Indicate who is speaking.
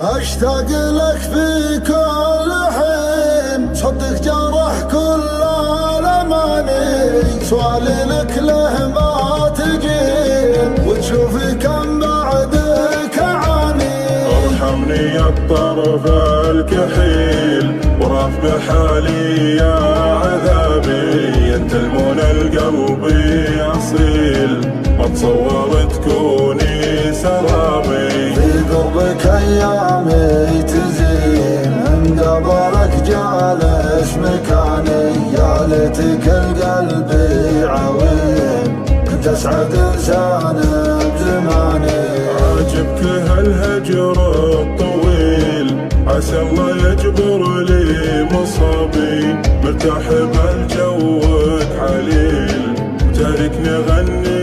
Speaker 1: اشتاق لك في كل حين، صدق جرح كل الاماني، سؤالي لك له ما تجين، وتشوف كم بعدك اعاني.
Speaker 2: ارحمني يا الطرف الكحيل، وراف بحالي يا عذابي، انت المنى القلب اصيل، ما تصور تكوني سرابي.
Speaker 1: في قربك ايامي تزين، من قبلك جالس مكاني، يا ليتك القلب عوين، كنت اسعد انسان بزماني.
Speaker 2: عاجبك هالهجر الطويل، عسى الله يجبر لي مصابي، مرتاح بل جوك حليل، تاركني غني